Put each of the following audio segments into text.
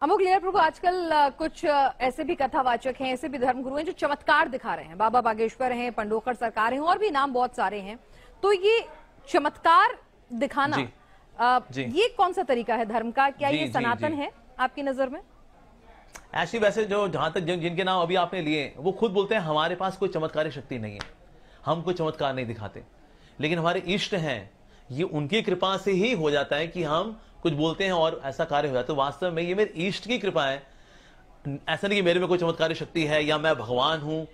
अमोघ लीला प्रभु, आजकल कुछ ऐसे भी कथावाचक हैं, ऐसे भी धर्मगुरु हैं जो चमत्कार दिखा रहे हैं। बाबा बागेश्वर हैं, पंडोकर सरकार हैं और भी नाम बहुत सारे हैं। तो ये चमत्कार दिखाना ये कौन सा तरीका है धर्म का? क्या ये सनातन है आपकी नजर में? ऐसी वैसे जो जहां तक जिनके नाम अभी आपने लिए वो खुद बोलते हैं हमारे पास कोई चमत्कारी शक्ति नहीं है, हम कोई चमत्कार नहीं दिखाते, लेकिन हमारे इष्ट हैं, ये उनकी कृपा से ही हो जाता है कि हम कुछ बोलते हैं और ऐसा कार्य हो जाता है। तो वास्तव में ये मेरे इष्ट की कृपा है, ऐसा नहीं कि मेरे में कोई चमत्कारी शक्ति है या मैं भगवान हूं।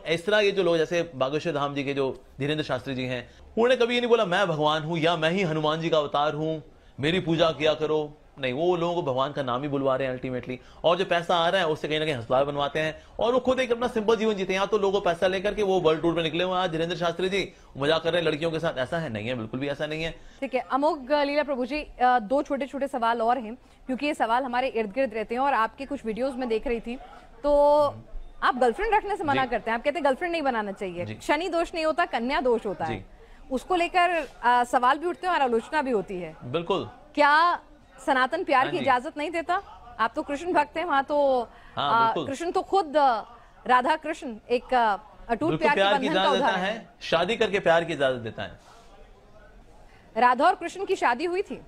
इस तरह ये जो लोग जैसे बागेश्वर धाम जी के जो धीरेन्द्र शास्त्री जी हैं, उन्होंने कभी ये नहीं बोला मैं भगवान हूं या मैं ही हनुमान जी का अवतार हूं, मेरी पूजा किया करो। नहीं, वो लोगों को भगवान का नाम ही बुलवा रहे हैं अल्टीमेटली, और जो पैसा आ रहा है उससे कहीं ना कहीं अस्पताल बनवाते हैं और वो खुद एक अपना सिंपल जीवन जीते हैं। यहाँ तो लोगों को पैसा लेकर के वो वर्ल्ड टूर पे निकले हुए हैं। धीरेन्द्र शास्त्री जी मजाक कर रहे हैं लड़कियों के साथ, ऐसा है? नहीं है, बिल्कुल भी ऐसा नहीं है। ठीक है अमोघ लीला प्रभु जी, दो छोटे छोटे सवाल और हैं, क्योंकि ये सवाल हमारे इर्द गिर्द रहते हैं और आपके कुछ वीडियोज में देख रही थी। तो आप गर्लफ्रेंड रखने से मना करते हैं, आप कहते हैं गर्लफ्रेंड नहीं बनाना चाहिए, शनि दोष नहीं होता, कन्या दोष होता है। उसको लेकर सवाल भी उठते हैं और आलोचना भी होती है। बिल्कुल। क्या सनातन प्यार की इजाजत नहीं देता? आप तो कृष्ण भक्त हैं, वहां तो कृष्ण तो खुद राधा कृष्ण एक अटूट प्यार की इजाजत देता है, शादी करके प्यार की इजाजत देता है। राधा और कृष्ण की शादी हुई थी?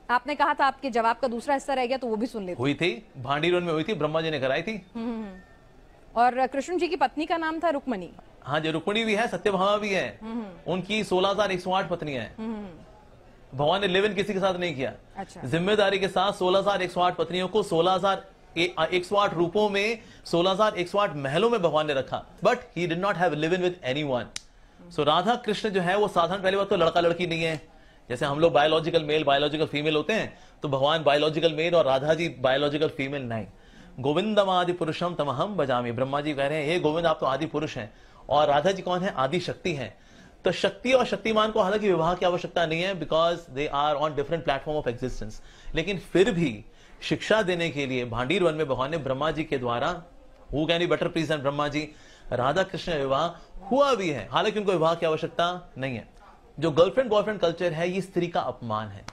आपने कहा था आपके जवाब का दूसरा हिस्सा रह गया, तो वो भी सुन लेते। हुई थी, भांडीरोन में हुई थी, ब्रह्मा जी ने कराई थी। और कृष्ण जी की पत्नी का नाम था रुक्मणी। हाँ जी, रुक्मणी भी है, सत्यभामा भी है। उनकी 16,108 पत्नियां हैं। भगवान ने लिव इन किसी के साथ नहीं किया। अच्छा। जिम्मेदारी के साथ 16,108 पत्नियों को 16,108 रूपों में 16,108 महलों में भगवान ने रखा, but he did not have live in with anyone. So Radha Krishna जो है वो साधारण, पहली बात तो लड़का लड़की नहीं है, जैसे हम लोग बायोलॉजिकल मेल बायोलॉजिकल फीमेल होते हैं, तो भगवान बायोलॉजिकल मेल और राधा जी बायोलॉजिकल फीमेल नहीं। गोविंदम आदि पुरुषम तमहम भजामि, ब्रह्मा जी कह रहे हैं हे गोविंद आप तो आदि पुरुष हैं, और राधा जी कौन है? आदि शक्ति हैं। तो शक्ति और शक्तिमान को हालांकि विवाह की आवश्यकता नहीं है, because they are on different platform of existence, लेकिन फिर भी शिक्षा देने के लिए भांडीर वन में भगवान ने ब्रह्मा जी के द्वारा, who can be better please then Brahma ji, Radha Krishna विवाह हुआ भी है, हालांकि उनको विवाह की आवश्यकता नहीं है। जो गर्लफ्रेंड बॉयफ्रेंड कल्चर है ये स्त्री का अपमान है।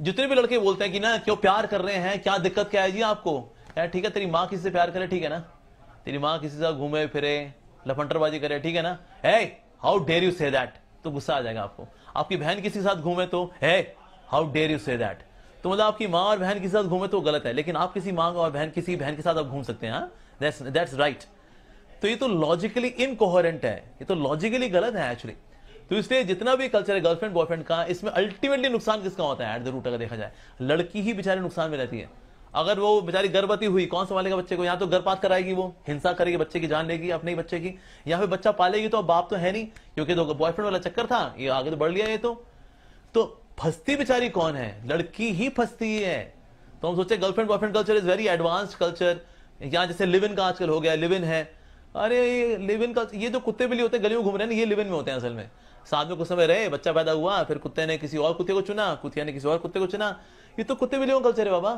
जितने भी लड़के बोलते हैं कि ना क्यों प्यार कर रहे हैं, क्या दिक्कत क्या है जी आपको, यार ठीक है तेरी माँ किसी से प्यार करे, ठीक है ना, तेरी माँ किसी से घूमे फिरे लफंटरबाजी करे, ठीक है ना, hey how dare you say that, तो गुस्सा आ जाएगा आपको। आपकी बहन किसी के साथ घूमे तो hey how dare you say that, तो मतलब आपकी माँ और बहन किसी के साथ घूमे तो गलत है, लेकिन आप किसी माँ और बहन किसी बहन के साथ आप घूम सकते हैं, दैट्स राइट। तो ये तो लॉजिकली इनकोहेरेंट है, ये तो लॉजिकली गलत है एक्चुअली। तो इसलिए जितना भी कल्चर है गर्लफ्रेंड बॉयफ्रेंड का, इसमें अल्टीमेटली नुकसान किसका होता है? एट द रूट अगर देखा जाए लड़की ही बेचारे नुकसान में रहती है। अगर वो बेचारी गर्भवती हुई, कौन संभालेगा बच्चे को? या तो गर्भपात कराएगी, वो हिंसा करेगी, बच्चे की जान लेगी अपने ही बच्चे की, या फिर बच्चा पालेगी तो अब बाप तो है नहीं, क्योंकि तो बॉयफ्रेंड वाला चक्कर था, ये आगे तो बढ़ लिया ये तो फंसती बेचारी कौन है? लड़की ही फंसती है। तो हम सोचे girlfriend boyfriend culture is very advanced culture, या जैसे लिव इन का आजकल हो गया, लिव इन है। अरे लिव इन का ये जो कुत्ते बिल्ली होते हैं गलियों में घूम रहे हैं, ये लिव इन में होते हैं असल में। साथ में कुछ समय रहे, बच्चा पैदा हुआ, फिर कुत्ते ने किसी और कुत्ते को चुना, कुतिया ने किसी और कुत्ते को चुना, ये तो कुत्ते बिल्लियों का कल्चर है बाबा।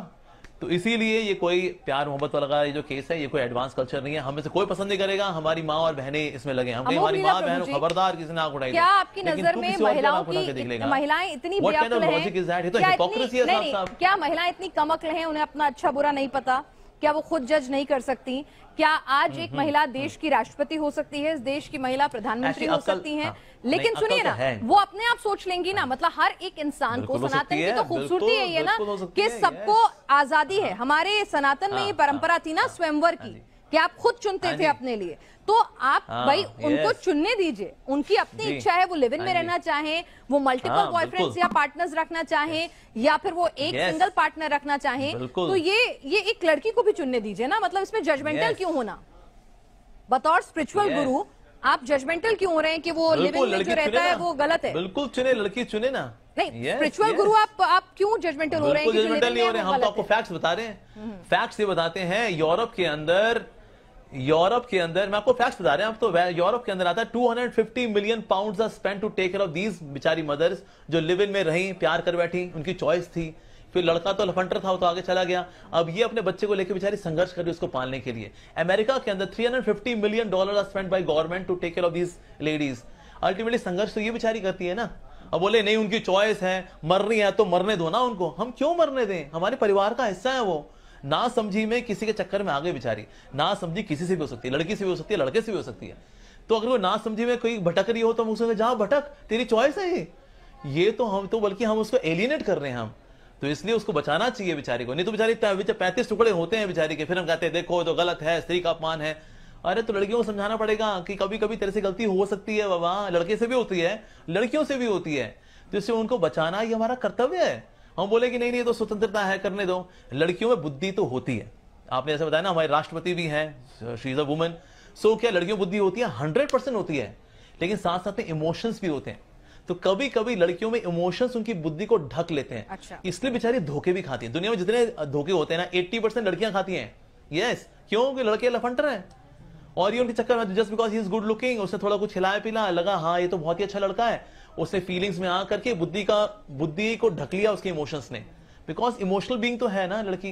तो इसीलिए ये कोई प्यार मोहब्बत वाला ये जो केस है, ये कोई एडवांस कल्चर नहीं है। हमें से कोई पसंद नहीं करेगा हमारी माँ और बहनें इसमें लगे, हम हमारी माँ बहन खबरदार किसी ने आंख उठाई। क्या आपकी नजर में महिलाएं इतनी बेअक्ल हैं? क्या महिलाएं इतनी कम अक्ल हैं, उन्हें अपना अच्छा बुरा नहीं पता? क्या वो खुद जज नहीं कर सकती? क्या आज एक महिला देश की राष्ट्रपति हो सकती है, इस देश की महिला प्रधानमंत्री हो सकती है? लेकिन सुनिए ना, वो अपने आप सोच लेंगी ना, मतलब हर एक इंसान को, सनातन की तो खूबसूरती है ये ना कि सबको आजादी है। हमारे सनातन में ये परंपरा थी ना स्वयंवर की, कि आप खुद चुनते थे अपने लिए, तो आप भाई उनको चुनने दीजिए, उनकी अपनी इच्छा है, वो लिव इन में रहना चाहें, वो मल्टीपल बॉयफ्रेंड्स या पार्टनर्स रखना चाहें, या फिर वो एक सिंगल पार्टनर रखना चाहें, तो ये एक लड़की को भी चुनने दीजिए ना। मतलब इसमें जजमेंटल क्यों होना? बतौर स्पिरिचुअल गुरु आप जजमेंटल क्यों हो रहे हैं कि वो लिव इन में जो रहता है वो गलत है? बिल्कुल चुने, लड़की चुने ना। नहीं, स्पिरिचुअल गुरु आप क्यों जजमेंटल हो रहे हैं? जजमेंटल नहीं हो रहे, हम तो आपको फैक्ट्स बता रहे हैं। फैक्ट्स ये बताते हैं, यूरोप के अंदर मैं आपको फैक्ट्स बता रहे हैं, अब तो यूरोप के अंदर आता है 250 million pounds are spent to take care of these बेचारी मदर्स जो लिव इन में रही, प्यार कर बैठी, उनकी चॉइस थी। फिर लड़का तो लफंटर था, वो तो आगे चला गया, अब ये अपने बच्चे को लेकर बेचारी संघर्ष कर रही है उसको पालने के लिए। अमेरिका के अंदर $350 million are spent by government to take care of these ladies. Ultimately संघर्ष तो ये बेचारी करती है ना। अब बोले नहीं उनकी चॉइस है, मरनी है तो मरने दो ना उनको। हम क्यों मरने दें, हमारे परिवार का हिस्सा है वो। ना समझी में किसी के चक्कर में आ गई बेचारी, ना समझी किसी से भी हो सकती है, लड़की से भी हो सकती है, लड़के से भी हो सकती है। तो अगर वो ना समझी में कोई भटक रही हो तो हम उसको जहां भटक, तेरी चॉइस है ये तो हम तो बल्कि हम उसको एलिनेट कर रहे हैं हम। तो इसलिए उसको बचाना चाहिए बेचारी को, नहीं तो बेचारी 35 टुकड़े होते हैं बेचारी के, फिर हम कहते हैं देखो तो गलत है, स्त्री का अपमान है। अरे तो लड़कियों को समझाना पड़ेगा कि कभी कभी तेरे से गलती हो सकती है बाबा, लड़के से भी होती है, लड़कियों से भी होती है, तो इससे उनको बचाना ये हमारा कर्तव्य है। हम बोले कि नहीं नहीं तो स्वतंत्रता है, करने दो। लड़कियों में बुद्धि तो होती है, आपने ऐसे बताया ना, हमारे राष्ट्रपति भी हैं, शी इज अ वुमन। सो क्या लड़कियों बुद्धि होती है? 100% होती है, लेकिन साथ साथ में इमोशंस भी होते हैं। तो कभी कभी लड़कियों में इमोशंस उनकी बुद्धि को ढक लेते हैं। अच्छा। इसलिए बेचारी धोखे भी खाती है। दुनिया में जितने धोखे होते हैं ना 80% लड़कियां खाती हैं। यस, क्यों? कि लड़के लफंटर हैं और ये उनके चक्कर में just because he is good looking, उसने थोड़ा कुछ खिलाया पिला, लगा हाँ ये तो बहुत ही अच्छा लड़का है, उसने फीलिंग्स में आ करके बुद्धि को ढक लिया उसके इमोशंस ने, बिकॉज इमोशनल बीइंग तो है ना लड़की।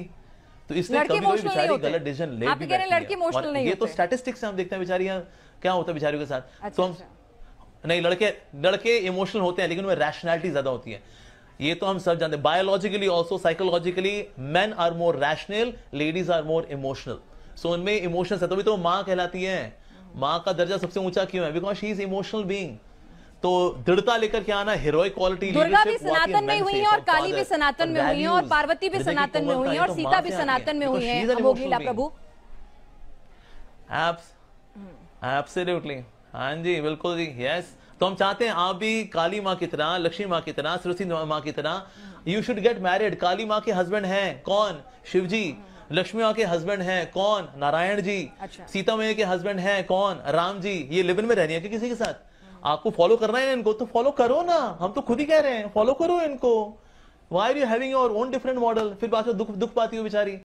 तो इसलिए कभी कभी बेचारी गलत डिसीजन ले भी बैठती है। ये तो स्टैटिस्टिक्स से हम देखते हैं बेचारियां क्या होता है बेचारियों के साथ। तो हम नहीं, लड़के इमोशनल होते हैं लेकिन उनमें रैशनैलिटी ज्यादा होती है। ये तो हम सब जानते हैं। Biologically also psychologically men are more rational, ladies are more emotional. So उनमें इमोशंस है, तभी तो माँ कहलाती है। माँ का दर्जा सबसे ऊंचा क्यों है? Because she is emotional being. तो दृढ़ता लेकर के आना, हीरोइक क्वालिटी। दुर्गा भी सनातन में हुई है और काली भी सनातन में हुई है और पार्वती भी सनातन में हुई है और सीता भी सनातन में हुई है। अमोघ प्रभु एब्सोल्युटली, हाँ जी बिल्कुल जी, यस। तो हम चाहते हैं आप भी काली माँ की तरह, लक्ष्मी माँ की तरह, सरस्वती माँ की तरह यू शुड गेट मैरिड। काली माँ के हस्बैंड हैं कौन? शिव जी। लक्ष्मी माँ के हस्बैंड हैं कौन? नारायण जी। अच्छा। सीता मैया के हस्बैंड हैं कौन? राम जी। ये लिव इन में रहनी है कि किसी के साथ? आपको फॉलो करना है इनको तो फॉलो करो ना, हम तो खुद ही कह रहे हैं फॉलो करो इनको। Why are you having your own different model? फिर बाद में दुख पाती हो बेचारी।